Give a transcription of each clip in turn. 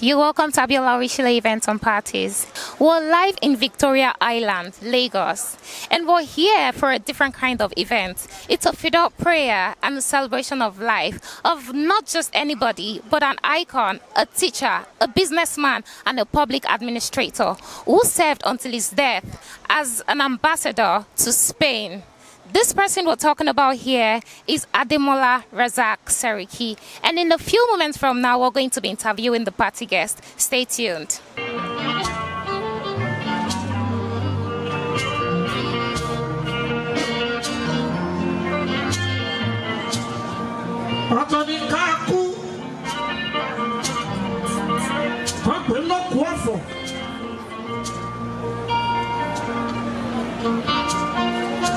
You're welcome to Abiola Rishile Events and Parties. We're live in Victoria Island, Lagos, and we're here for a different kind of event. It's a FIDAU prayer and a celebration of life of not just anybody, but an icon, a teacher, a businessman, and a public administrator who served until his death as an ambassador to Spain. This person we're talking about here is ADEMOLA RASAQ SERIKI, and in a few moments from now, we're going to be interviewing the party guest. Stay tuned.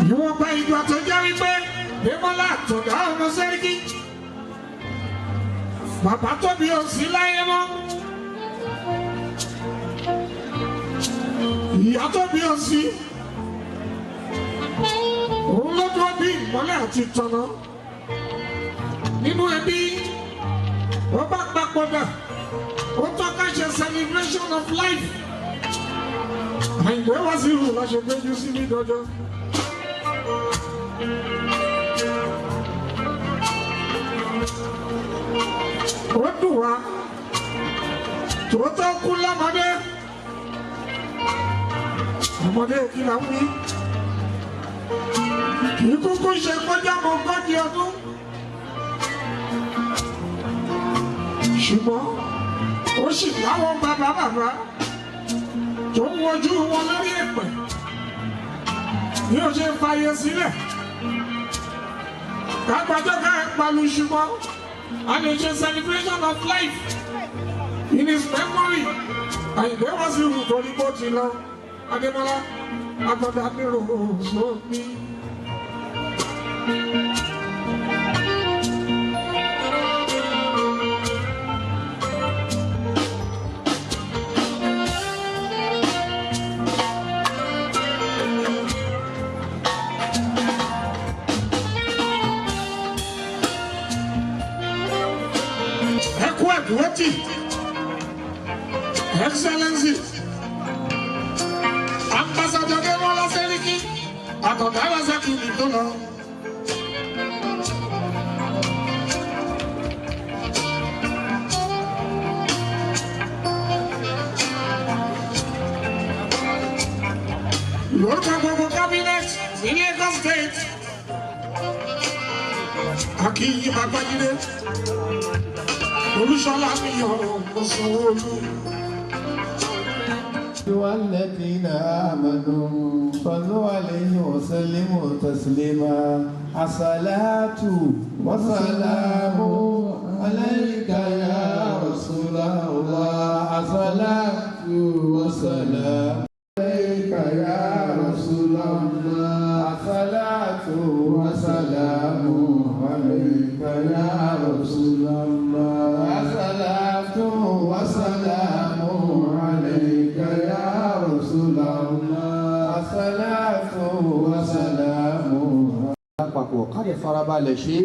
You buy you to Jerry Bay, Demola to the house Seriki. Papa to be on Silayama. Yato be on sea. Olo to be Mola Titano. Nino Ebi. Back order. Otokash celebration of life. And where was you? I should go you see me, Dojo. Oduwa Toto kula made Amade kila wí Ikuku ṣe kọjá mọ́gọ́dì ọdún ṣùgbọ́n ó sì láwọn bàbá tó ń wojú wọn lórí ẹ̀pẹ̀ ní ó ṣe fàyè sílẹ̀ kágbájọ́ ká palu ṣùgbọ́n and it's a celebration of life in his memory. And there was you to report, you know, Ademola, after that mirror, so me. What Excellency, Ambassador Demola Seriki, RASAQ Nicola. Local cabinet in Lagos State. Aki Babajide. والذين آمنوا صلوا عليه وسلموا تسليما الصلاة والسلام عليك يا رسول الله الصلاة والسلام عليك يا رسول الله الصلاة والسلام عليك يا رسول الله الصلاة والسلام عليك يا رسول الله الصلاة والسلام. Àpapọ̀ káde farabalẹ̀ ṣe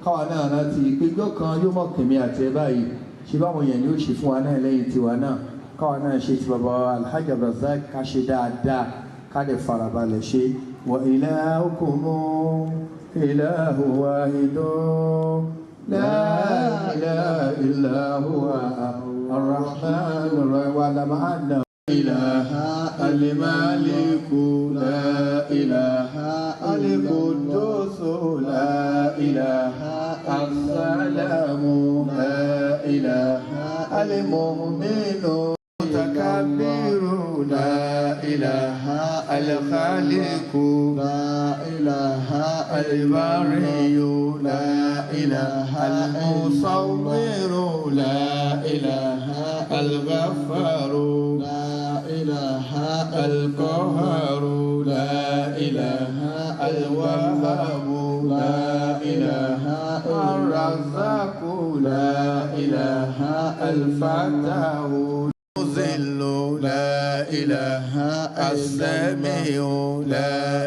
káwa náà rántí ìpéjọ kan yóò mọ̀ kèmí àti ẹ báyìí ṣe báwọn èèyàn ni ó ṣe fún wa náà lẹ́yìn tiwa náà káwa náà ṣe ti bàbá Alhaji RASAQ ká ṣe dáadáa káde farabalẹ̀ ṣe wa ilahukum ilahu wahidun la ilaha illa huwa الرحمن الرحيم ولم أن إله الملك لا إله القدوس لا إله السلام لا إله المؤمن المتكبر لا إله الخالق لا إله الباري لا إله المصور لا إله الغفار لا إله القهار لا إله الوهاب لا إله الرزاق لا إله الفتاح المذل لا إله السميع لا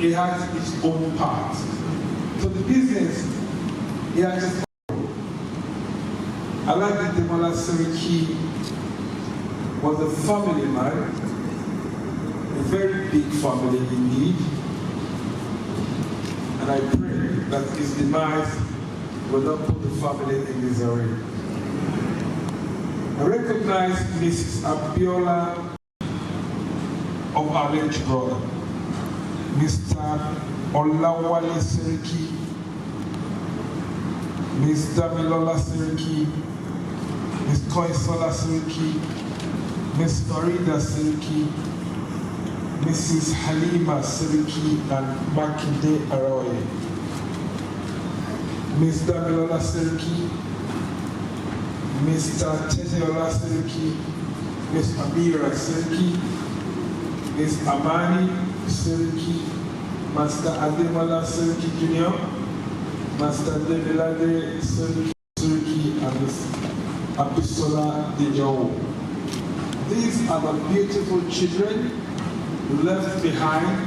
he has its own part. So the business, he has its own. I like that ADEMOLA SERIKI was a family man, a very big family indeed. And I pray that his demise will not put the family in misery. I recognize Mrs. Abiola of our late brother, Mr. Olawale SERIKI, Ms. Damilola SERIKI, Ms. Koisola SERIKI, Ms. Farida SERIKI, Mrs. Halima SERIKI, and Makinde Araoye. Ms. Damilola SERIKI, Mr. Teteola SERIKI, Ms. Amira SERIKI, Ms. Amani SERIKI, Master ADEMOLA SERIKI Jr., Master Debilade SERIKI, and Ms. Abisola Dejowo. These are the beautiful children left behind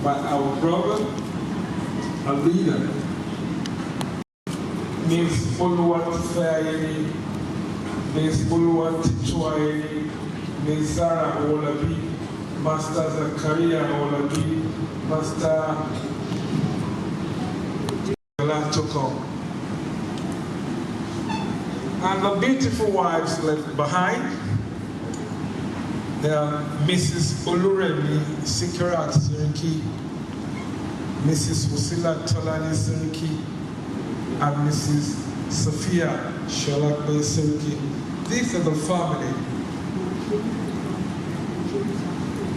by our brother and leader, Ms. Oluwatufeayeni, Ms. Oluwatichuayeni, Ms. Zara Owolabi, Master Zakaria Owolabi, Master Tokom. And the beautiful wives left behind, they are Mrs. Oluremi Sikirat SERIKI, Mrs. Wasila Tolani SERIKI, and Mrs. Sophia Sholakbe SERIKI. These are the family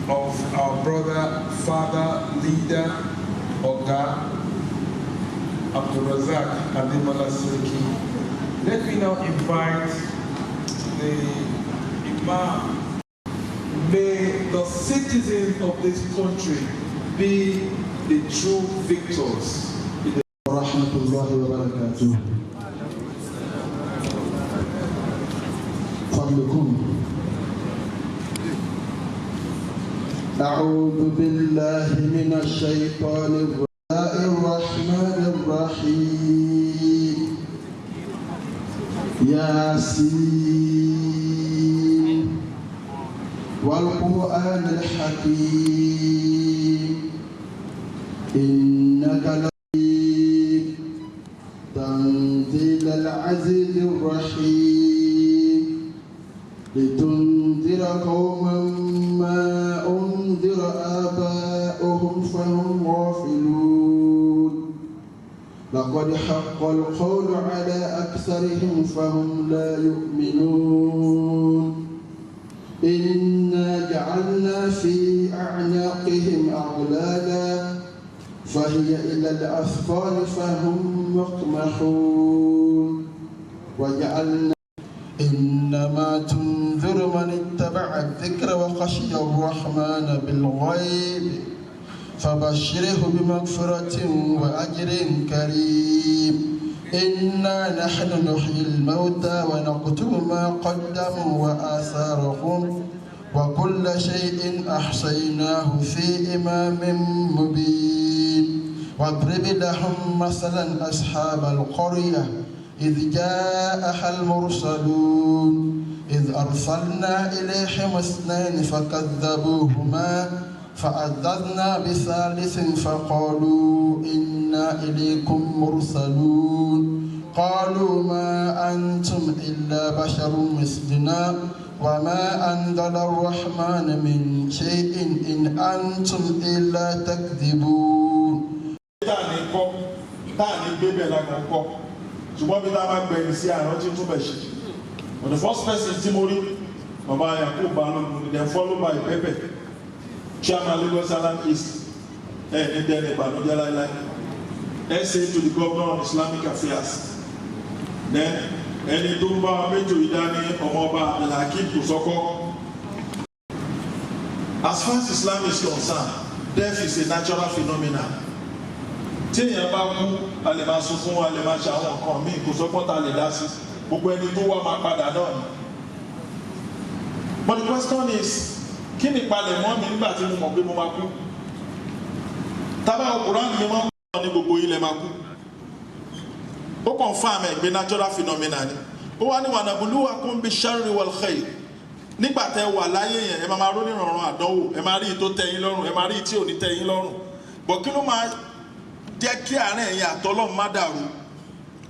of our brother, father, leader, Oga, RASAQ ADEMOLA SERIKI. Let me now invite the Imam. May the citizens of this country be the true victors. Rahmatullahi wa barakatuh. Fadlukum. أعوذ بالله من الشيطان الرحمن الرحيم. ياسين والقرآن الحكيم إنك تنزيل العزيز الرحيم لتنذر قوما ما أنذر آباؤهم فهم غافلون لقد حق القول على أكثرهم فهم لا يؤمنون إنا جعلنا في أعناقهم أغلالا فهي إلى الأثقال فهم مقمحون وجعلنا إنما تنذر من اتبع الذكر وخشي الرحمن بالغيب فبشره بمغفرة وأجر كريم إنا نحن نحيي الموتى ونكتب ما قدموا وآثارهم وكل شيء أحصيناه في إمام مبين واضرب لهم مثلا أصحاب القرية إذ جاءها المرسلون إذ أرسلنا إليهم اثنين فكذبوهما فعززنا بثالث فقالوا إنا إليكم مرسلون قالوا ما أنتم إلا بشر مثلنا وما أنزل الرحمن من شيء إن أنتم إلا تكذبون. But the first person is Timori, Baba Yakub Balon, then followed by Pepe, Chairman Lagos Island East, and then Banodela, essay to the Governor on Islamic Affairs. Then, Eni Tumba, Mejo Idani, Omoba, and Hakim Kusoko. As far as Islam is concerned, death is a natural phenomenon. Téèyàn bá kú, a lè máa sunkún, a lè máa ṣe àwọn nǹkan míì, kò sọ́kọ́ ta lè dá sí. Gbogbo ẹni tó wá máa padà náà ni. But the question is, kí ni ìpalẹ̀mọ́ mi nígbà tí mo mọ̀ pé mo máa kú? tábà Quran ni wọ́n kọ́ ní gbogbo ilẹ̀ máa kú ó confirm ẹ̀ gbé natural phenomena ni ó wá ní wanabluwakum bisharri wal khair nígbà tẹ́ wà láyé yẹn ẹ máa rò ní ìrọ̀rùn àdánwò ẹ máa rí tó tẹ́yìn lọ́rùn ẹ máa rí tí ò ní tẹ́yìn lọ́rùn bọ̀ kí ló máa jẹ́ kí àárín ẹ̀yin àtọ́lọ́run má dàrú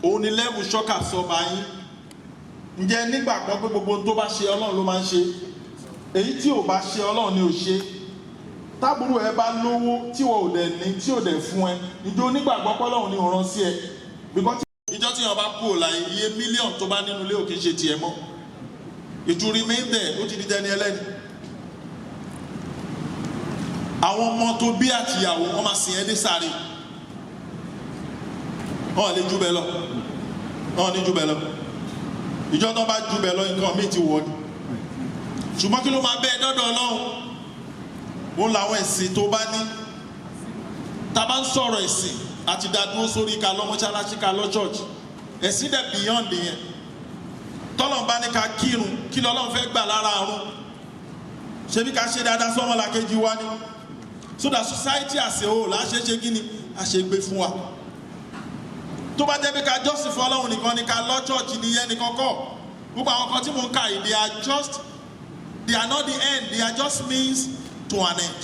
òun ni level shocker sọ bá yín ǹjẹ́ nígbàgbọ́ pé gbogbo tó bá ṣe Ọlọ́run ló máa ń ṣe èyí tí ò bá ṣe Ọlọ́run ni ò ṣe tábùrù ẹ bá lówó tí wọ́n ò dẹ̀ ní tí ò dẹ̀ fún ẹ ìjọ onígbàgbọ́ pé Ọlọ́run ni ò rán sí ẹ because ìjọ tí yàn bá kú ò láyé iye mílíọ̀nù tó bá nínú ilé ò kì í ṣe tiẹ̀ mọ́ it will remain there ó ti di dẹni ẹlẹ́ni àwọn ọmọ tó bí àtìyàwó wọn máa sìn ẹ́ dé sáré wọn lè jù bẹ́ẹ̀ lọ wọn ní jù bẹ́ẹ̀ lọ ìjọ tó bá jù bẹ́ẹ̀ lọ nǹkan míì ti wọ̀ ni ṣùgbọ́n kí ló máa bẹ́ẹ̀ dọ́dọ̀ Ọlọ́run òun làwọn ẹ̀sìn tó bá ní tá a bá ń sọ̀rọ̀ ẹ̀sìn àti dádúró sórí ká lọ mọ́ṣáláṣí ká lọ church ẹ̀sìn dẹ̀ beyond yẹn tọ́lọ̀ bá ní ká kírun kí lọ́lọ́run fẹ́ gbà lára àrùn ṣebí ká ṣe dáadáa sọ́mọlàkejì wa ni so that society as a whole àṣeṣe kí ni àṣegbè fún wa tó bá jẹ́ pé ká jọ́sìn fún Ọlọ́run nìkan ni ká lọ church nìyẹn nìkan kọ́ gbogbo àwọn kan tí mò ń kà yìí they are not the end they are just means to an end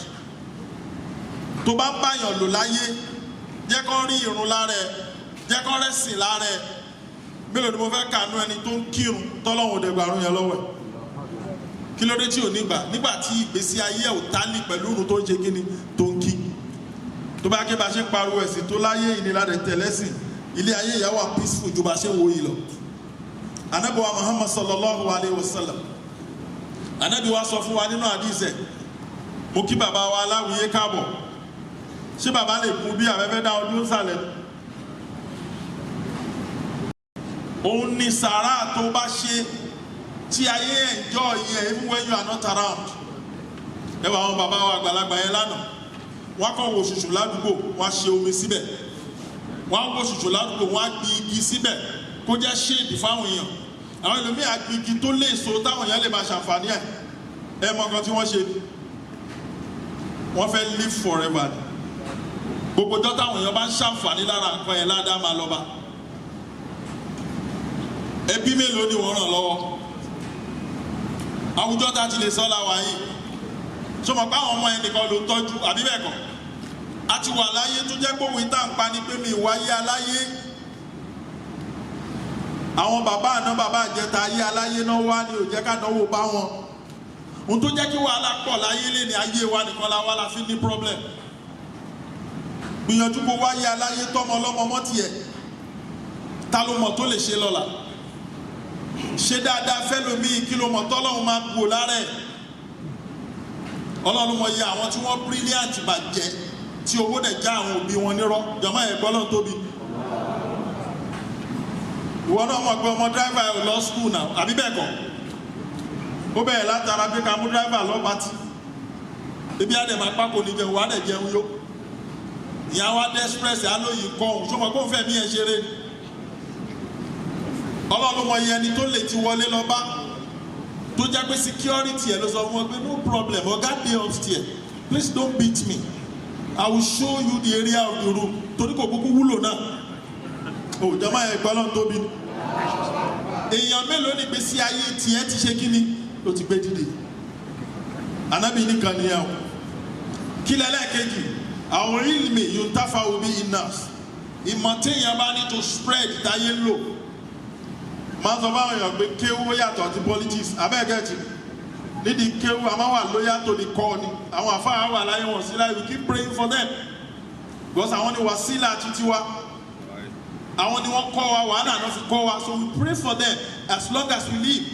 tó bá ń báyàn lò láyé jẹ́ kó rí irun lára ẹ̀ jẹ́ kó rẹ́sìn lára ẹ̀ mélòó ni mo fẹ́ kànú ẹni tó ń kírun tọ́lọ́hun òde gbàrún yẹn lọ́wọ́ ẹ̀ kí ló dé tí ò ní gbà nígbà tí ìgbésí ayé ẹ̀ ò tálì pẹ̀lú irun tó ń ṣe kíni tó ń kí tó bá ké bá ṣe ń pariwo ẹ̀sìn tó láyé ìnira rẹ̀ tẹ̀lẹ́sìn ilé ayé ìyàwó peaceful ju bá ṣe ń wo yìí lọ Ànábì wa Muhammad sallallahu alayhi wa sallam Ànábì wa sọ fún wa nínú àdìsẹ̀ mo kí bàbá wa aláwìyé káàbọ̀ ṣé bàbá lè kú bí afẹ́fẹ́ dá ọdún sàlẹ̀ òun ni sàrà tó bá ṣe tí ayé enjoy yẹn even when you are not around ẹ wà àwọn bàbá wa àgbàlagbà yẹn lánàá wọn kàn wo ṣùṣù ládùúgbò wọn ṣe omi síbẹ̀ wọn wo ṣùṣù ládùúgbò wọn gbin igi síbẹ̀ kó jẹ́ shade fáwọn èèyàn àwọn ẹlòmíì àgbin igi tó lè so táwọn èèyàn lè máa ṣàǹfààní ẹ mọ nǹkan tí wọ́n ṣe wọ́n fẹ́ live forever ni gbogbo ọjọ́ táwọn èèyàn bá ń ṣàǹfààní lára nǹkan yẹn ládàá máa lọ bá ẹbí mélòó ni wọ́n ràn lọ́wọ́ àwùjọ tá a ti lè sọ láwa yìí sọmọ pé àwọn ọmọ ẹnìkan ló tọ́jú àbí bẹ́ẹ̀ kọ́ a ti wà láyé tó jẹ́ pé òun tá à ń pa ni pé mi wáyé aláyé àwọn bàbá àná bàbá àjẹta ayé aláyé náà wá ní ò jẹ́ ká dánwò bá wọn ohun tó jẹ́ kí wàhálà pọ̀ láyé lé ní ayé wa nìkan la wá la fi ní problem gbìyànjú kó wáyé aláyé tọmọ ọlọ́mọ mọ́ tiẹ̀ ta ló mọ̀ tó lè ṣe lọ́la ṣe dáadáa fẹ́ lómi kí ló mọ̀ tọ́lọ́run máa gbò lára ẹ̀ Ọlọ́run mọ̀ iye àwọn tí wọ́n brilliant bàjẹ́ tí owó dẹ̀ já àwọn òbí wọn nírọ́ jọmọ́ ẹ̀ gbọ́ lọ́n tóbi ìwọ náà mọ̀ pé ọmọ dráìvà ẹ̀ lọ skul náà àbí bẹ́ẹ̀ kọ́ ó bẹ̀rẹ̀ látara pé ká mú dráìvà lọ pátì ebi àdè máa pákó ní jẹun wà á dẹ̀ jẹun yó ìyá wa dé express alóyìn kọ́ òun ṣọmọ kó ń fẹ́ mí ẹ̀ ṣeré ni Ọlọ́run mọ̀ iye ẹni tó lè ti wọlé lọ bá tó jẹ́ pé security ẹ̀ ló sọ fún wọn pé no problem ọ̀gá dey upstairs please don't beat me I will show you the area of the room torí kò kúkú wúlò náà ò jọmọ́ ẹ̀ gbọ́ lọ́n tóbi èèyàn mélòó ní ìgbésí ayé tiẹ̀ ti ṣe kíni ló ti gbé dìde Ànábì nìkan nìyẹn o kí lẹ́lẹ́kejì àwọn ilmi yuntafa obi inas ìmọ̀ téèyàn bá ní to spread táyé ń lò máa sọ fáwọn èèyàn pé kéwú yàtọ̀ àti politics abẹ́ẹ̀gẹ́tì nídìí kéwú àmọ́ wà lóyà tó ní kọ́ ni àwọn àfáà wà láyé wọn sí láyé we keep praying for them because àwọn ni wàsílà títí wa àwọn ni wọ́n kọ́ wa wàhálà náà fi kọ́ wa so we pray for them as long as we live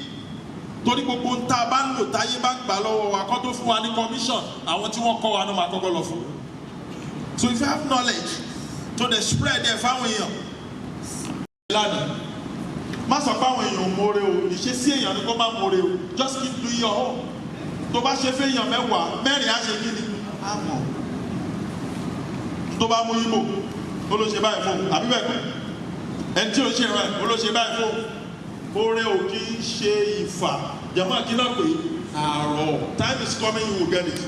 torí gbogbo ń ta bá ń lò táyé bá ń gbà lọ́wọ́ wa kọ́ tó fún wa ní commission àwọn tí wọ́n kọ́ wa náà máa kọ́kọ́ lọ fún so if you have knowledge to dey spread there fáwọn èèyàn lánàá má sọ pé àwọn èèyàn mọ̀ọ́rẹ́ o ìṣe sí èèyàn ni kó má mọ̀ọ́rẹ́ o just keep doing your own tó bá ṣe fẹ́ èèyàn mẹ́wàá mẹ́rin á ṣe kíni á mọ̀ tó bá mú Ìgbò ó ló ṣe báyìí fún àbí bẹ́ẹ̀ kọ́ ẹni tí ó ṣe rẹ̀ ó ló ṣe báyìí fún oore ò kì í ṣe ìfà jàmọ́ kí náà pé àárọ̀ time is coming you will get it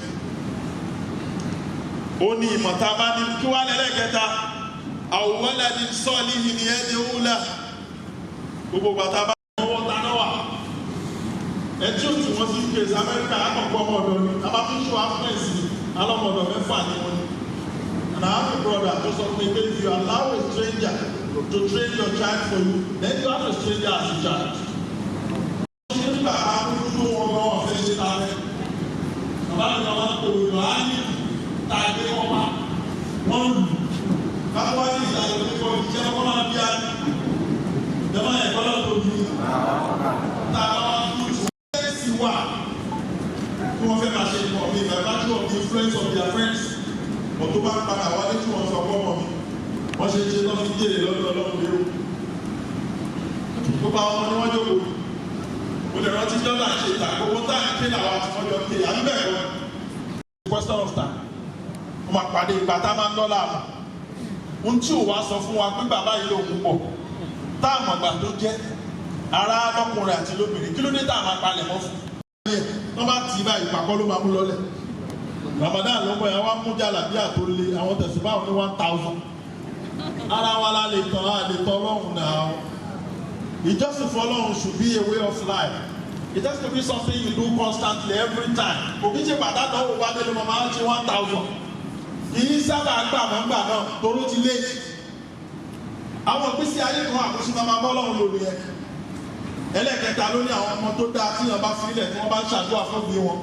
ó ní ìmọ̀ tá a bá ní kí wá lẹ́lẹ́kẹta àwòwálà ní sọ́ọ̀lì yìí ni ẹni òwúlà gbogbo bàtà bá ọwọ́ ta náà wà ẹtí òtù wọn sí kéésì Amẹ́ríkà àkọ́kọ́ ọmọ ọ̀dọ́ ni a bá fi ṣó afúnẹ̀sì alọ́mọdọ̀ mẹ́fà ni wọ́n ní. And I have a brother who said, if you allow a stranger to train your child for you, then you have a stranger as a child. Nígbà àbúrò wọn lọ ọ̀fẹ́ ṣe ta rẹ̀. Bàbá mi náà máa ń kórè lọ áyì tàbí ọmọ wọn lù. Bàbá wa ní ìsàlẹ̀ òkúkọ ìṣẹ́ ọkọ máa bí áyì. Ìjọba ẹ̀kọ́ náà tó bí. Tàbá wa kú ìṣẹ́sì wà. Kí wọ́n fẹ́ máa ṣe ìmọ̀ mi, by virtue of the influence of their friends. Ọ̀tún bá ń padà wálé tí wọ́n sọ fọ́mọ mi. Wọ́n ṣe ṣe lọ́ fi jèrè lọ́dọ̀ Ọlọ́run lérò. Gbogbo àwọn ọmọ ni wọ́n jókòó. Mo lè rántí jọ́dá ṣe ìta gbogbo táà ń ké làwọn àti wọ́n jọ ké àbí bẹ́ẹ̀ kọ́. Question of time. Mo máa pàdé ìgbà tá a máa ń dọ́là àmọ́. Ohun tí ò wá sọ fún wa pé bàbá yìí lòun pọ̀. Táàmù àgbà tó jẹ́ ara lọ́kùnrin àti lóbìnrin. Kí ló dé táà máa palẹ̀ mọ́ fún? Wọ́n bá tì í báyìí pàkọ́ ló máa mú lọ́lẹ̀. Ramadan ló mọ̀ ẹ́ wá mú jàlábíà tó le àwọn tẹ̀síbá òní 1000. Ara wa la lè tán a lè tán Ọlọ́run náà. Ìjọsìn fún Ọlọ́run should be a way of life. It has to be something you do constantly every time. Òbí ṣe pàtàkì ọ̀hún wá délé mọ̀ máa ń ṣe 1000. Kìí sábà gbà mọ́ gbà náà toró ti lé. Àwọn ìgbésí ayé kan àkóso máa bọ́ Ọlọ́run lórí ẹ̀. Ẹlẹ́kẹta ló ní àwọn ọmọ tó dáa tí wọ́n bá fi ilẹ̀ tí wọ́n bá ń ṣàdúrà fún bí wọn.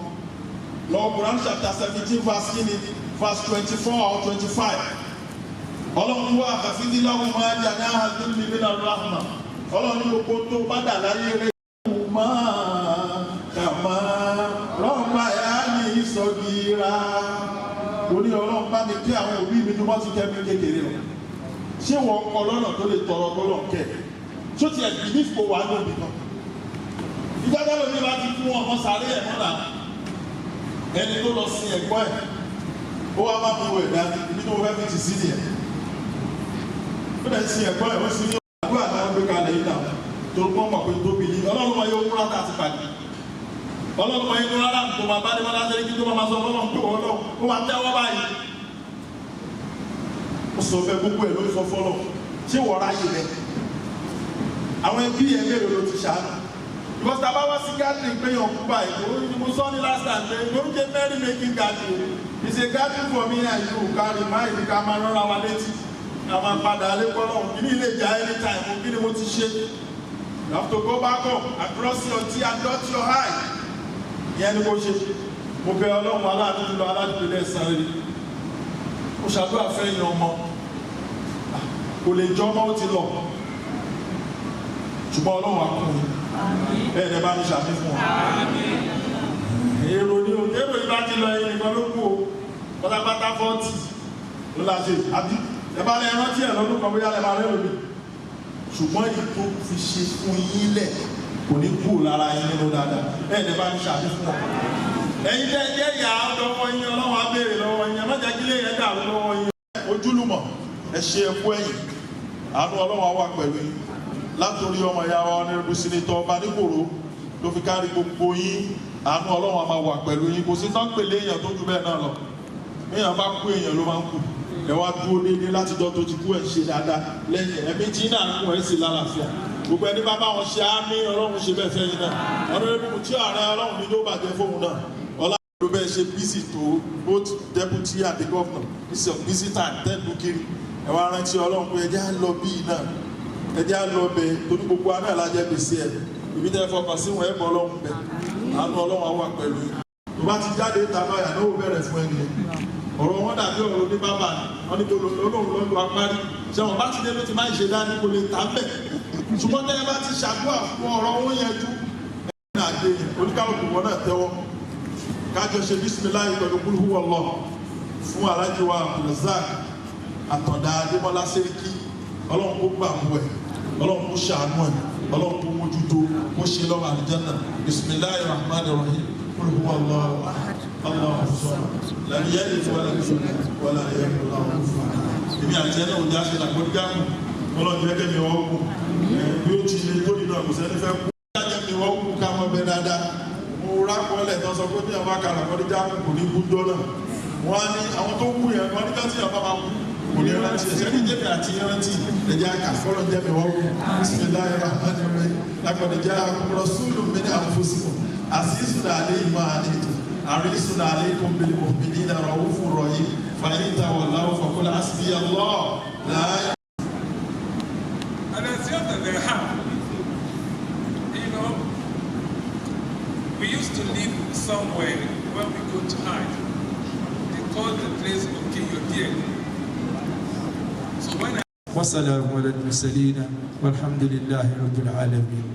Lord, Quran chapter 17 verse 24 or 25. Ọlọ́run wá àfàfíìdí lọ́wọ́ máa jà ní àhàdúrà ní ìbílẹ̀ rahma. Ọlọ́run ní gbogbo tó bá dà láyé rẹ̀ máa kàmá rọ́ọ̀mà ẹ̀ á ní ìsọ̀gìrà. Oní Ọlọ́run bá mi kí àwọn òbí mi ní wọ́n ti kẹ́ mi kékeré rẹ̀. Ṣé wọ́n kọ lọ́nà tó lè tọrọ gbọ́dọ̀ kẹ́? Ṣó ti ẹ̀ bìlí fò wá lóbi kan? Ìjọba lómi bá ti fún ọmọ sáré ẹ̀ mọ́ra. Ẹni tó lọ sin ẹ̀gbọ́n ẹ̀ ó wá má bu ẹ̀dá ibi tó fẹ́ fi ti sí nìyẹn. Ó dẹ̀ sin ẹ̀gbọ́n ẹ̀ ó sì ní àdúrà náà gbé kalẹ̀ yìí náà tó ń pọ́n mọ̀ pé tóbi yìí Ọlọ́run máa yẹ owó rárá àti pàdé. Ọlọ́run máa yẹ owó rárá tó máa bá ní wọn láti kí tó máa sọ Ọlọ́run pé Ọlọ́run ó máa tẹ́wọ́ báyìí. Ó sọ fẹ́ gbogbo ẹ̀ lórí fọ́fọ́ lọ ṣé wọ́n ráyè rẹ̀. Àwọn ẹbí ẹ̀ mélòó ló ti ṣàánú. Because taba wa si gathering pé yàn kú báyìí, mo sọ ní last time pé mo ń jẹ merry making gathering. It's a gathering for me and you, carry mind ká máa rọra wa létí, ká máa padà lé kọ́lọ́, kí ni ilé ìjà anytime, kí ni mo ti ṣe. You have to go back home and cross your teeth and dot your eye. Ìyẹn ni mo ṣe. Mo bẹ Ọlọ́run aláàdúgbò lọ aládùúgbò lẹ́sàn-án rí. Mo ṣàdúrà fẹ́yìn ọmọ. Kò lè jọ ọmọ ó ti lọ. Ṣùgbọ́n Ọlọ́run á kún un. Ẹ̀ẹ́dẹ̀ bá ní ṣàfihàn fún wa. Èrò ni o, èrò yìí bá ti lọ ẹyin nìkan ló kú o. Pátápátá 40 ló la ṣe. Àbí ẹ bá lẹ rántí ẹ̀ lọ́dún kan bóyá lẹ máa rẹ́rò mi. Ṣùgbọ́n èyí tó fi ṣe fún yín lẹ̀ kò ní kú lára yín nínú dáadáa. Ẹ̀ẹ́dẹ̀ bá ní ṣàfihàn fún wa. Ẹ̀yin jẹ́ ìyá lọ́wọ́ yín Ọlọ́run á béèrè lọ́wọ́ yín. Ẹ má jẹ́ kí lè yẹn dàrú lọ́wọ́ yín. Ojúlùmọ̀ ẹ ṣe ẹkú ẹ̀yìn. Àánú Ọlọ́run á wà pẹ̀lú yín. Látòrí ọmọ ìyá wa ọ̀nẹ́rẹ́bù Sínítọ̀ ọba nígboro ló fi kárí gbogbo yín. Àánú Ọlọ́run á máa wà pẹ̀lú yín. Kò sí tán pèlè èèyàn tó ju bẹ́ẹ̀ náà lọ. Èèyàn bá kú èèyàn ló máa ń kú. Ẹ wá dúró déédéé látijọ́ tó ti kú ẹ̀ ṣe dáadáa lẹ́yìn ẹ̀mí tí náà ń kú ẹ̀ sì lálàáfíà. Gbogbo ẹni bá bá wọn ṣe àmì Ọlọ́run ṣe bẹ́ẹ̀ fẹ́ yín náà. Ọ̀nẹ́rẹ́bù tí ààrẹ Ọlọ́run ní yóò bàjẹ́ fóun náà. Ọlọ́run ló bẹ́ẹ̀ ṣe busy tó both deputy and the governor. This is a busy time tẹ́ lu kiri. Ẹ wá rántí Ọlọ́run pé ẹ jẹ́ á lọ bíi náà. Ẹ jẹ́ á lọ bẹ torí gbogbo aná alájẹ gbèsè ẹ̀ ibi tẹ́ fọkàn sí wọn ẹ̀ bọ́ Ọlọ́run bẹ àánú Ọlọ́run á wà pẹ̀lú yín. Tó bá ti jáde ta báyà náà ó bẹ̀rẹ̀ fún ẹni ọ̀rọ̀ wọn dàbí ọ̀rọ̀ ní bábà wọn ní gbogbo Ọlọ́run lọ́dún apárí ṣé wọn bá ti dé ló ti máa ń ṣe dání kò lè tà bẹ̀ ṣùgbọ́n tẹ́lẹ̀ bá ti ṣàdúrà fún ọ̀rọ̀ wọn yẹjú ẹ̀yìn náà dé oníkálùkù wọn náà tẹ́wọ́ kájọ ṣe bísímíláì pẹ̀lú kúlù wọ̀lọ́ fún alájí wa RASAQ àtọ̀dá Adémọ́lá Sẹ́ríkì Ọlọ́run kó gbà mú ẹ̀ Ọlọ́run kó ṣàánú ẹ̀ Ọlọ́run kó mójútó kó ṣe lọ́wọ́ àlùjánnà bismillahir rahmanir rahim kúlù wọ̀lọ́ Allahu samad lam yalid walam yulad walam yakul lahu kufuwan ahad. Èmi àti ẹ̀ náà ò ní àṣẹ àgbọ̀dígáàmù Ọlọ́run jẹ́ kẹ́mi wọ́n kú bí ó ti lè tó nínú àkùsẹ́ nífẹ̀ẹ́ kú. Ìjájẹ́ mi wọ́n kú ká mọ́ bẹ dáadáa. Mo rákọọ́lẹ̀ tán sọ pé bí àwọn akàrà kọ́dígáàmù kò ní kú jọ náà. wọ́n ní àwọn tó kú yẹn wọ́n ní ká tí yàrá bá kú kò ní rántí ẹ̀sẹ̀ ní jẹ́mi àti rántí ẹ̀jẹ̀ àkàfọ́lọ́ jẹ́mi wọ́n kú bisimilayi rahmani rahim lakọ̀dẹ̀jẹ́ akọ̀kọ̀rọ̀ sùúrù mi ní àfọ̀síkò àṣìṣù dàlẹ́ ìmọ̀ àdètò àríṣù dàlẹ́ ìkọ̀mbẹ̀lẹ̀ òfìdí náà wọ́fù rọ̀yìn fàyíntà wọ̀láwọ̀ fàkọ́lá àṣìbí Allah láàyè. And I felt that they have. You know, we used to live somewhere when we go to hide. They call the place Okeyodie. So when I وسلام على المرسلين والحمد لله رب العالمين.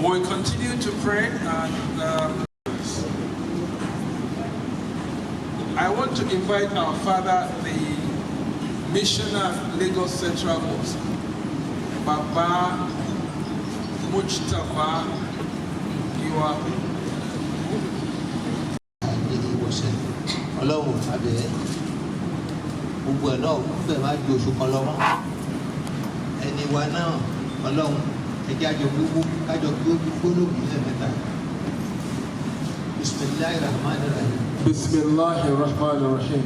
we continue to pray and I want to invite our father, the Missioner Lagos Central Mosque, Baba Mujtaba Giwa. Ọlọ́run àbẹ̀ gbogbo ẹ̀ náà bẹ́ẹ̀ máa ju oṣù kan lọ́wọ́ ẹni wa náà Ọlọ́run ẹjẹ́ àjọ gbogbo kájọ gbólóògì lẹ́ẹ̀mẹ́ta bisimilahi rahman rahim. bisimilahi rahman rahim.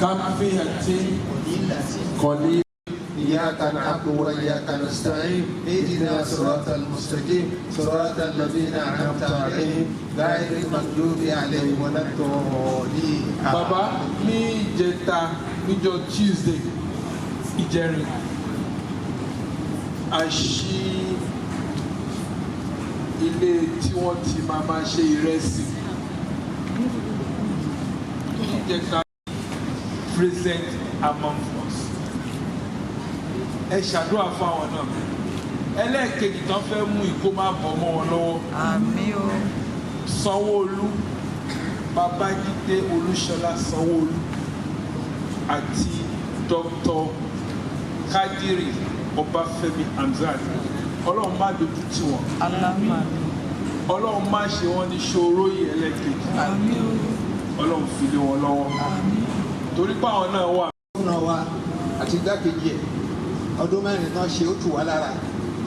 káfíàtì kọ́lí. إياك نعبد وإياك نستعين اهدنا صراط المستقيم صراط الذين أنعمت عليهم غير المغضوب عليهم ولا الضالين. Bàbá ní ìjẹta níjọ́ Tuesday ìjẹrin a ṣí ilé tí wọ́n ti máa ṣe ìrẹsì ìjẹta present among us. Ẹ ṣàdúrà fún àwọn náà ẹlẹ́ẹ̀kejì tán fẹ́ mú ìkó má bọ̀ mọ́ wọn lọ́wọ́. Àmín o. Sanwó-Olú Babájídé Olúṣọlá Sanwó-Olú àti Dr. Kadiri Ọbáfẹ́mi Hamzat Ọlọ́run má dojú tì wọ́n. Ọlọ́run má ṣe wọ́n ní ṣòro yìí ẹlẹ́ẹ̀kejì. Àmín o. Ọlọ́run fi lé wọn lọ́wọ́. Àmín. Torí pé àwọn náà wà. Fúnra wa àti igbákejì ẹ̀ ọdún mẹ́rin náà ṣe ó tù wá lára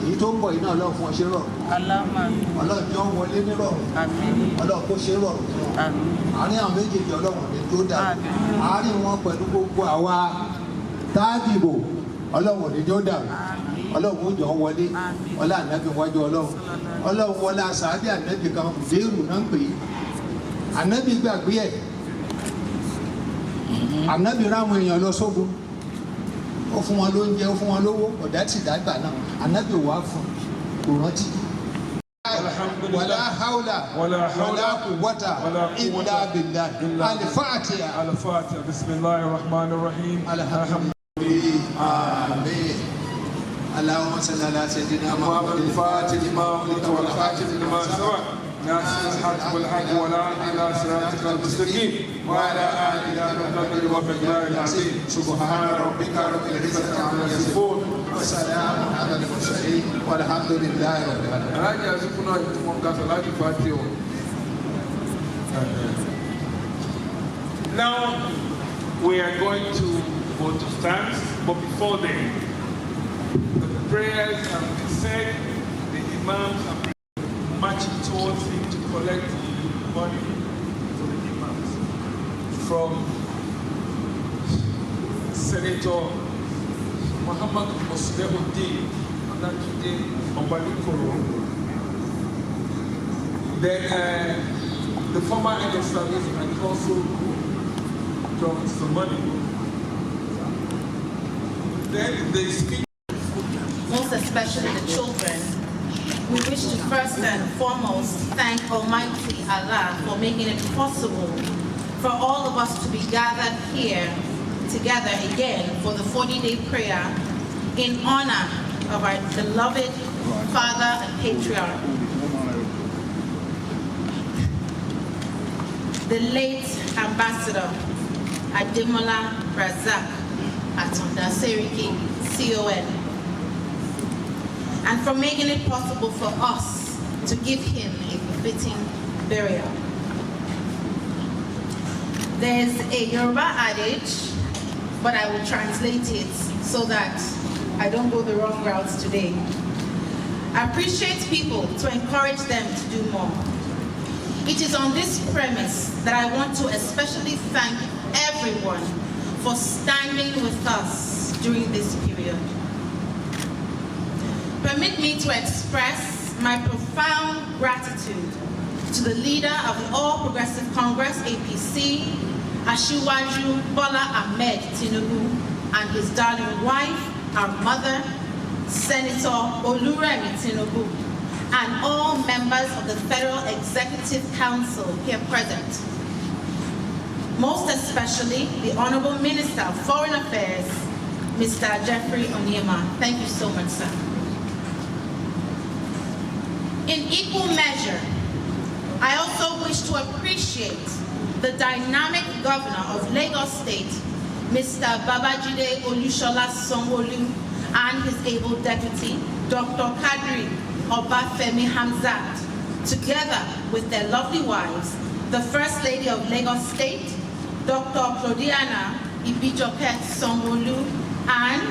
èyí tó ń bọ̀ iná Ọlọ́run fún ọ ṣe rọrùn. Ọlọ́run jọ wọlé ní rọrùn. Ọlọ́run kó ṣe rọrùn fún ọ. Àárín àwọn méjèèjì Ọlọ́run ní tó dà. Àárín wọn pẹ̀lú gbogbo àwa táàdìbò Ọlọ́run ní tó dà. Ọlọ́run ó jọ wọlé ọlá ànábì wájú Ọlọ́run. Ọlọ́run wọlé àṣàbí ànábì kan dérù náà ń pè é. Ànábì gbàgbé ẹ̀. Ànábì ráwọn èèyàn lọ sógun. Ó fún wọn lóúnjẹ, ó fún wọn lówó, ọ̀dà tí dàgbà náà, ànábì wà fún kò rántí. Wàlá haúlà wàlá quwwata illa billah. Al-Fatiha. Al-Fatiha. Bismillahir Rahmanir Rahim. Alhamdulillah. Amin. Allahumma salli ala sayyidina Muhammad al-Fatih lima ughliqa wal khatim lima sabaqa. ناصر الحق والحق والهادي الى صراطك المستقيم وعلى اله وصحبه وبالله العظيم سبحان ربك رب العزه عما يصفون وسلام على المرسلين والحمد لله رب العالمين. Now we are going to go to stands, but before then, the prayers have been said, the imams have been marching towards him to collect money for the imams from Senator Muhammad Osbehuddin Anatude Obalikoro. Then the former head of service and also dropped some money. Then they speak. Most especially the children. We wish to first and foremost thank Almighty Allah for making it possible for all of us to be gathered here together again for the 40-day prayer in honor of our beloved father and patriarch, the late Ambassador ADEMOLA RASAQ Atonda SERIKI, CON, and for making it possible for us to give him a befitting burial. There's a Yoruba adage, but I will translate it so that I don't go the wrong route today. Appreciate people to encourage them to do more. It is on this premise that I want to especially thank everyone for standing with us during this period. Permit me to express my profound gratitude to the leader of the All Progressive Congress, APC, Asiwaju Bola Ahmed Tinubu, and his darling wife, our mother, Senator Oluremi Tinubu, and all members of the Federal Executive Council here present. Most especially, the Honorable Minister of Foreign Affairs, Mr. Jeffrey Onyema. Thank you so much, sir. In equal measure, I also wish to appreciate the dynamic governor of Lagos State, Mr. Babajide Olushola Sanwo-Olu, and his able deputy, Dr. Kadri Obafemi Hamzat, together with their lovely wives, the First Lady of Lagos State, Dr. Claudiana Ibijoke Sanwo-Olu, and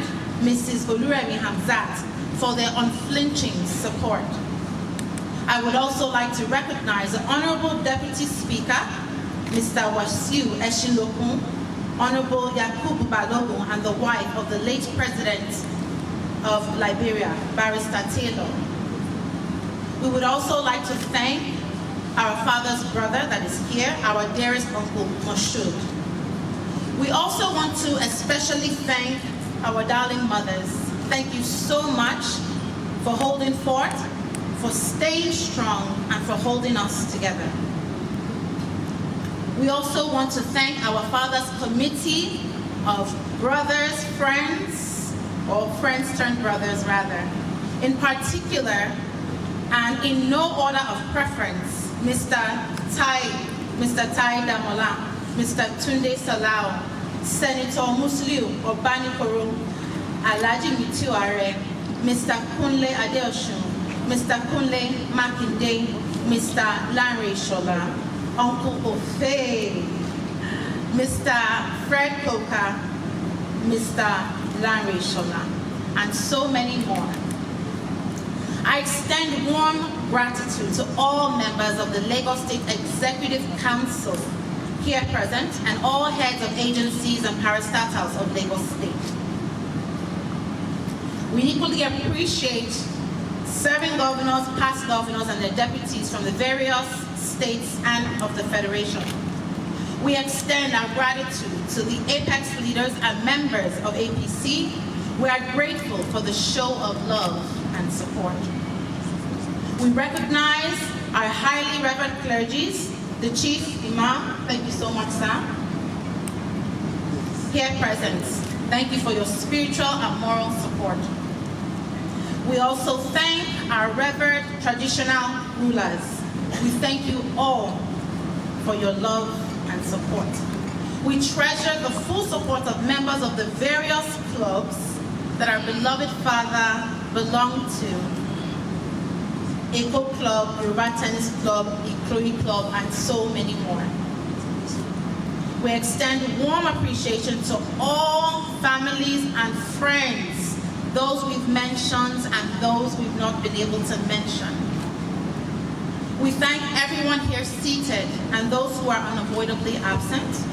Mrs. Oluremi Hamzat, for their unflinching support. I would also like to recognize the Honorable Deputy Speaker, Mr. Wasiu Eshilokun, Honorable Yakubu Balogun, and the wife of the late President of Liberia, Barrister Taylor. We would also like to thank our father's brother that is here, our dearest Uncle Moshood. We also want to especially thank our darling mothers. Thank you so much for holding fort, for staying strong, and for holding us together. We also want to thank our Father's Committee of Brothers, Friends, or Friends turned Brothers rather. In particular, and in no order of preference, Mr. ADEMOLA, Mr. Tunde Salau, Senator Musliu Obanikoro, Alhaji Mitiware, Mr. Kunle Adeosun, Mr. Kunle Makinde, Mr. Lanre Shola, Uncle Ofe, Mr. Fred Coker, Mr. Lanre Shola, and so many more. I extend warm gratitude to all members of the Lagos State Executive Council here present and all heads of agencies and parastatals of Lagos State. We equally appreciate serving governors, past governors, and their deputies from the various states and of the Federation. We extend our gratitude to the apex leaders and members of APC. We are grateful for the show of love and support. We recognize our highly reverend clergies, the Chief Imam, thank you so much, sir, here present. Thank you for your spiritual and moral support. We also thank our revered traditional rulers. We thank you all for your love and support. We treasure the full support of members of the various clubs that our beloved father belonged to: Eco Club, Yoruba Tennis Club, Ikroyi Club, and so many more. We extend warm appreciation to all families and friends, those we've mentioned and those we've not been able to mention. We thank everyone here seated and those who are unavoidably absent.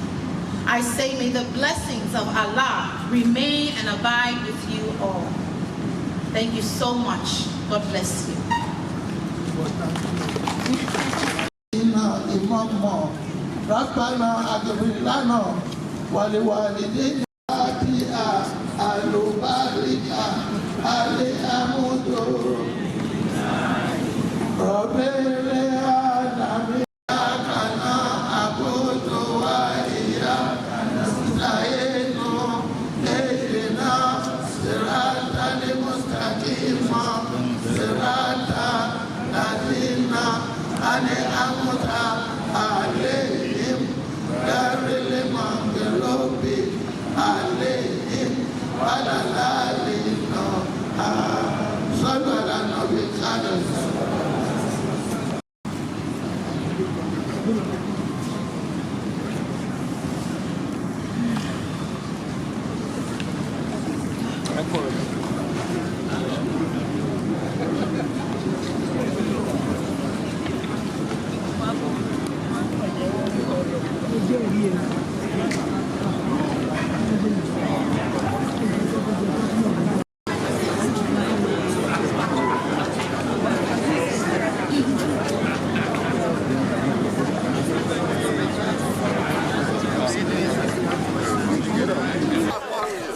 I say, may the blessings of Allah remain and abide with you all. Thank you so much. God bless you.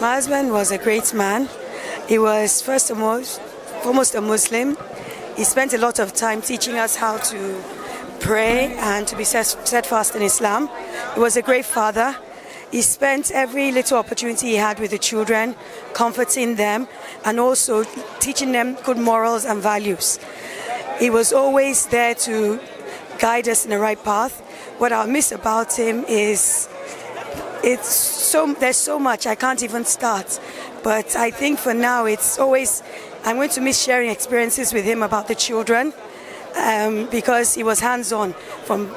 My husband was a great man. He was first and foremost a Muslim. He spent a lot of time teaching us how to pray and to be steadfast in Islam. He was a great father. He spent every little opportunity he had with the children, comforting them and also teaching them good morals and values. He was always there to guide us in the right path. What I'll miss about him is there's so much I can't even start. But I think for now I'm going to miss sharing experiences with him about the children because he was hands-on from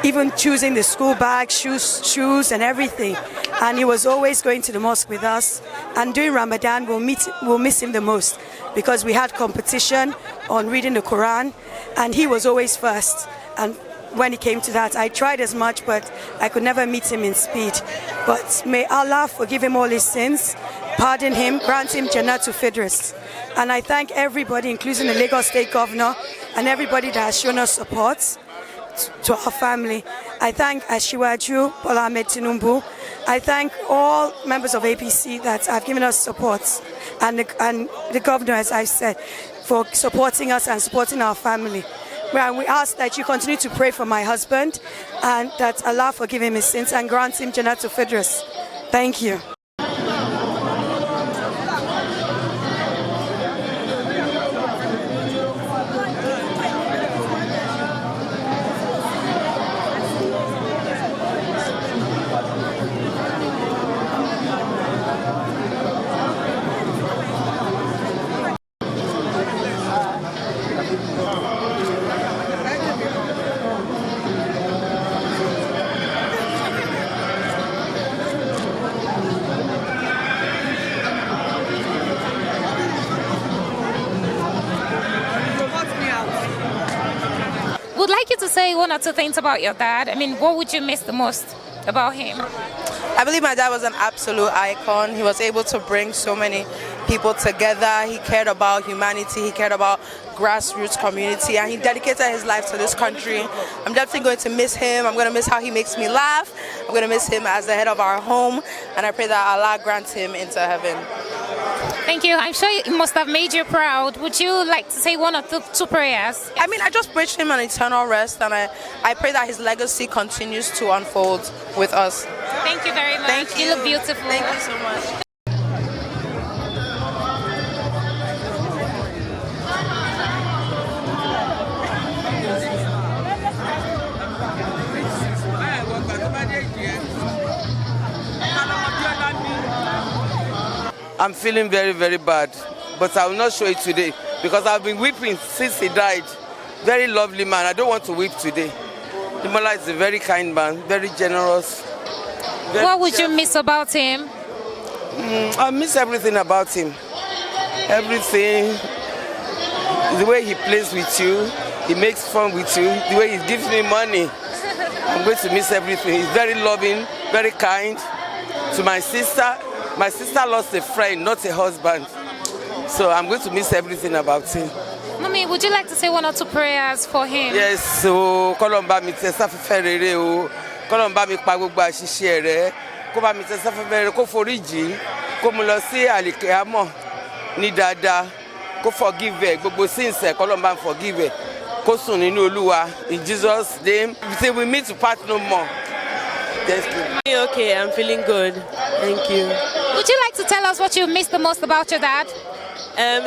even choosing the school bag, shoes and everything. And he was always going to the mosque with us. And during Ramadan, we'll miss him the most because we had competition on reading the Quran and he was always first. And when it came to that, I tried as much, but I could never meet him in speed. But may Allah forgive him all his sins, pardon him, grant him Jannatul Firdaus. And I thank everybody, including the Lagos State Governor and everybody that has shown us support to our family. I thank Ashiwaju, Bola Ahmed Tinubu. I thank all members of APC that have given us support and the governor, as I said, for supporting us and supporting our family. Well, we ask that you continue to pray for my husband and that Allah forgive him his sins and grant him Jannatul Firdaus. Thank you. Would like you to say one or two things about your dad. I mean, what would you miss the most about him? I believe my dad was an absolute icon. He was able to bring so many people together. He cared about humanity. He cared about grassroots community, and he dedicated his life to this country. I'm definitely going to miss him. I'm going to miss how he makes me laugh. I'm going to miss him as the head of our home, and I pray that Allah grants him into heaven. Thank you. I'm sure it must have made you proud. Would you like to say one or two prayers? I mean, I just wish him an eternal rest, and I pray that his legacy continues to unfold with us. Thank you very much. Thank you. You look beautiful. Thank you so much. I'm feeling very, very bad, but I will not show it today because I've been weeping since he died. Very lovely man. I don't want to weep today. Ademola is a very kind man, very generous. What would you miss about him? I miss everything about him. Everything. The way he plays with you, he makes fun with you, the way he gives me money. I'm going to miss everything. He's very loving, very kind. To my sister lost a friend, not a husband. So I'm going to miss everything about him. Mommy, would you like to say one or two prayers for him? Yes, so Kolomba mi tesa fefere o. Kolomba mi pa gbogbo àṣìṣe rẹ̀. Kó bá mi tesa fefere kó foríjì. Kó mú lọ sí àlìkíyámọ̀ ní dáadáa. Kó forgive gbogbo sins Kolomba forgive. Kó sùn nínú Olúwa. In Jesus' name, say we meet to part no more. Thank you. Okay, I'm feeling good. Thank you. Would you like to tell us what you miss the most about your dad?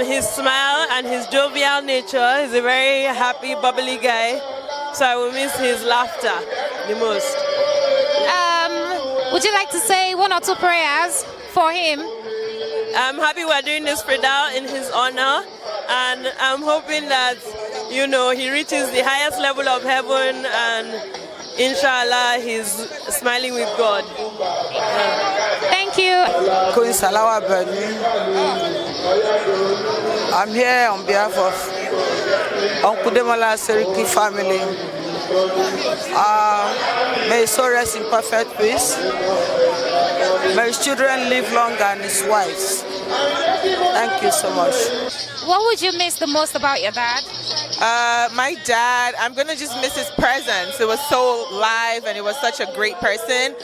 His smile and his jovial nature. He's a very happy, bubbly guy. So I will miss his laughter the most. Would you like to say one or two prayers for him? I'm happy we're doing this FIDAU in his honor. And I'm hoping that, you know, he reaches the highest level of heaven and inshallah, he's smiling with God. Thank you. Queen Salawa Bani. I'm here on behalf of Uncle ADEMOLA SERIKI family. May his soul rest in perfect peace. May his children live long and his wives. Thank you so much. What would you miss the most about your dad? My dad, I'm gonna just miss his presence. It was so live and it was such a great person.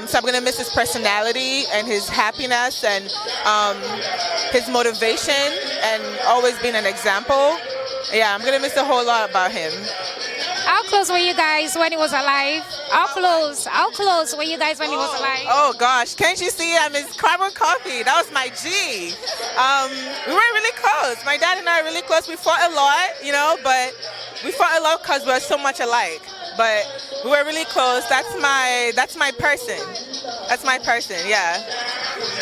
So I'm gonna miss his personality and his happiness and his motivation and always being an example. Yeah, I'm gonna miss a whole lot about him. How close were you guys when he was alive? How close were you guys when he was alive? Oh gosh, can't you see I'm his carbon copy? That was my G. We were really close. My dad and I are really close. We fought a lot, but we fought a lot because we're so much alike. But we were really close. That's my person. That's my person, yeah.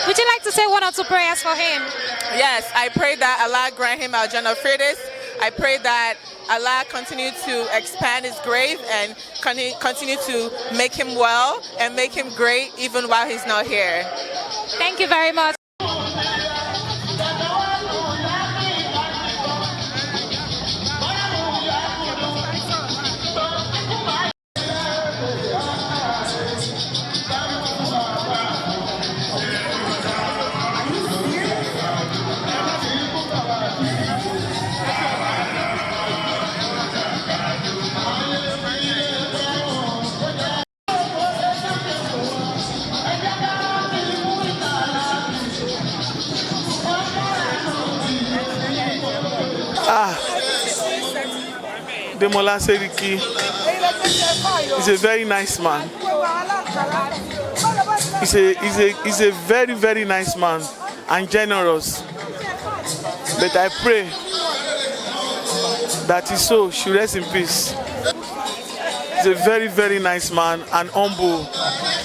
Would you like to say 1 or 2 prayers for him? Yes, I pray that Allah grant him al-Jannah Firdaus. I pray that Allah continue to expand his grave and continue to make him well and make him great even while he's not here. Thank you very much. ADEMOLA SERIKI is a very nice man. He's a very, very nice man and generous. But I pray that his soul should rest in peace. He's a very, very nice man and humble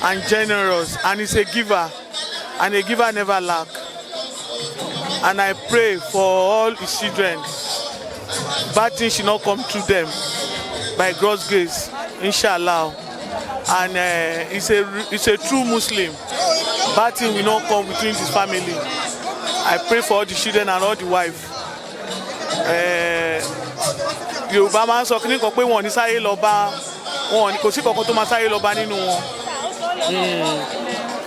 and generous, and he's a giver, and a giver never lack. And I pray for all his children, bad things should not come through them by God's grace, inshallah. And he's a true Muslim. Bad thing will not come between his family. I pray for all the children and all the wife. Yorùbá máa ń sọ kíní kan pé wọn ò ní sáyé lọ bá wọn, kò sí kankan tó máa sáyé lọ bá nínú wọn.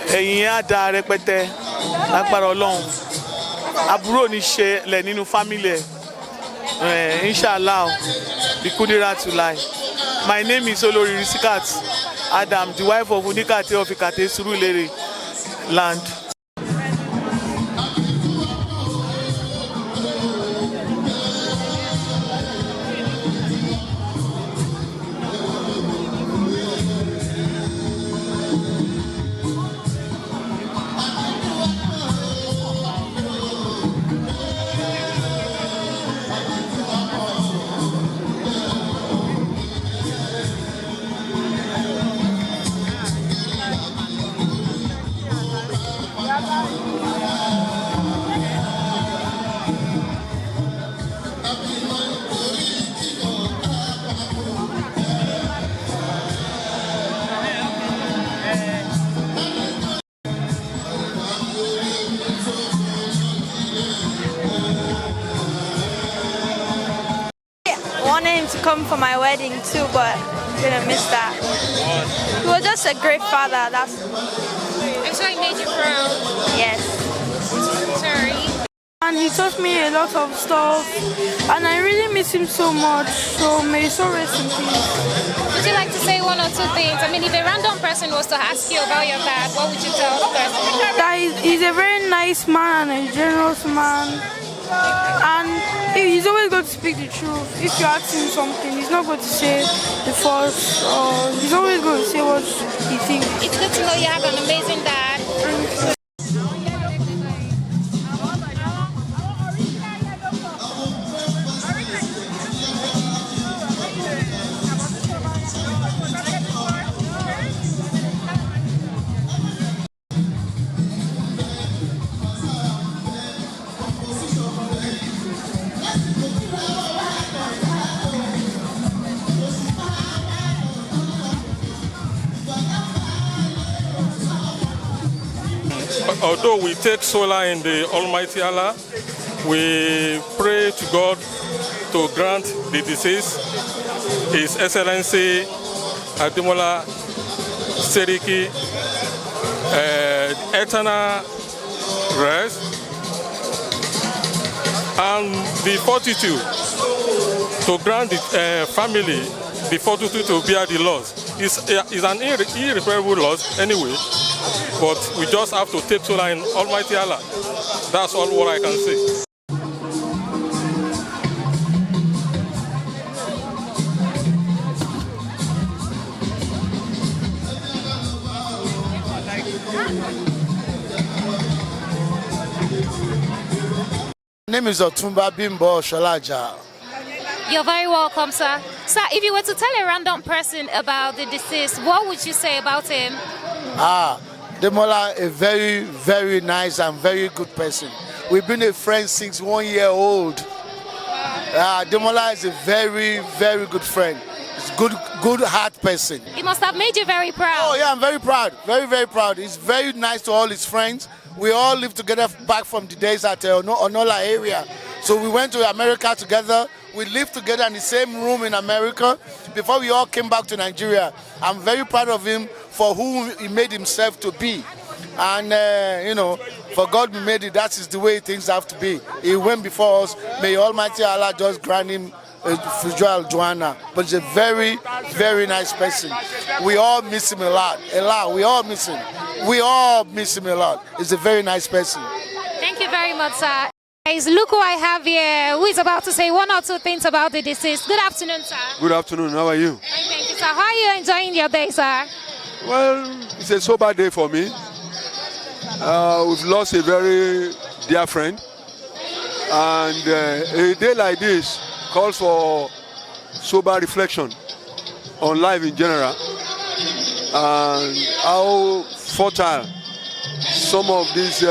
Ẹ̀yìn á da rẹpẹtẹ lágbára Ọlọ́run. Àbúrò ní ṣẹlẹ̀ nínú family ẹ̀. Inshallah, the Kudira to lie. My name is Olori Risikat Adam, the wife of Unikate of Ikate Surulere land. I wanted him to come for my wedding too, but didn't miss that. He was just a great father. I'm sure he made you proud. Yes. Sorry. And he taught me a lot of stuff, and I really miss him so much. So may his soul rest in peace. Would you like to say 1 or 2 things? I mean, if a random person was to ask you about your dad, what would you tell the person? That he's a very nice man and a generous man. And he's always going to speak the truth. If you ask him something, he's not going to say the false, or he's always going to say what he thinks. It's good to know you have an amazing dad. Although we take solar in the Almighty Allah, we pray to God to grant the deceased, His Excellency ADEMOLA SERIKI, eternal rest and the fortitude to grant the family the fortitude to bear the loss. It's an irreparable loss anyway, but we just have to take solar in Almighty Allah. That's all what I can say. My name is Otumba Bimbo Shalaja. You're very welcome, sir. Sir, if you were to tell a random person about the deceased, what would you say about him? Demola, a very, very nice and very good person. We've been a friend since 1 year old. Demola is a very, very good friend. He's a good heart person. He must have made you very proud. Oh yeah, I'm very proud. Very, very proud. He's very nice to all his friends. We all lived together back from the days at Onola area. So we went to America together. We lived together in the same room in America before we all came back to Nigeria. I'm very proud of him for who he made himself to be. And, you know, for God we made it, that is the way things have to be. He went before us. May Almighty Allah just grant him FIDAU Joanna. But he's a very, very nice person. We all miss him a lot. We all miss him. We all miss him a lot. He's a very nice person. Thank you very much, sir. Guys, look who I have here, who is about to say one or two things about the deceased. Good afternoon, sir. Good afternoon. How are you? Thank you, sir. How are you enjoying your day, sir? Well, it's a sober day for me. We've lost a very dear friend. And a day like this calls for sober reflection on life in general and how fertile some of this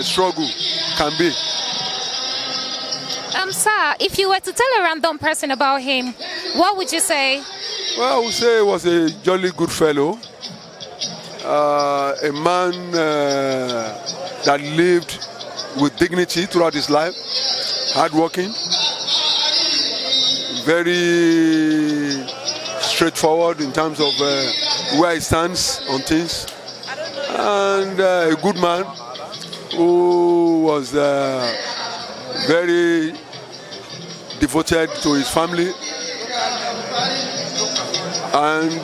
struggle can be. Sir, if you were to tell a random person about him, what would you say? Well, I would say he was a jolly good fellow, a man that lived with dignity throughout his life, hardworking, very straightforward in terms of where he stands on things, and a good man who was very devoted to his family and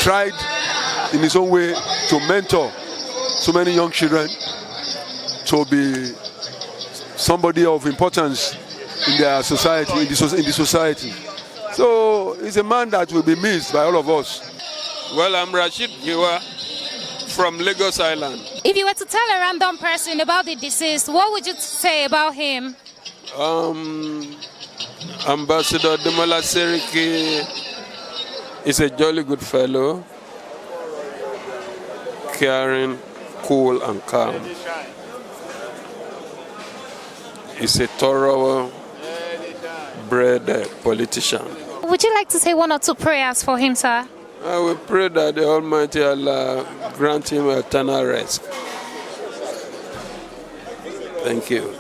tried in his own way to mentor so many young children to be somebody of importance in their society, in the society. So he's a man that will be missed by all of us. Well, I'm Rashid Giwa from Lagos Island. If you were to tell a random person about the deceased, what would you say about him? Ambassador ADEMOLA SERIKI is a jolly good fellow, caring, cool and calm. He's a thorough bred politician. Would you like to say one or two prayers for him, sir? I will pray that the Almighty Allah grant him eternal rest. Thank you.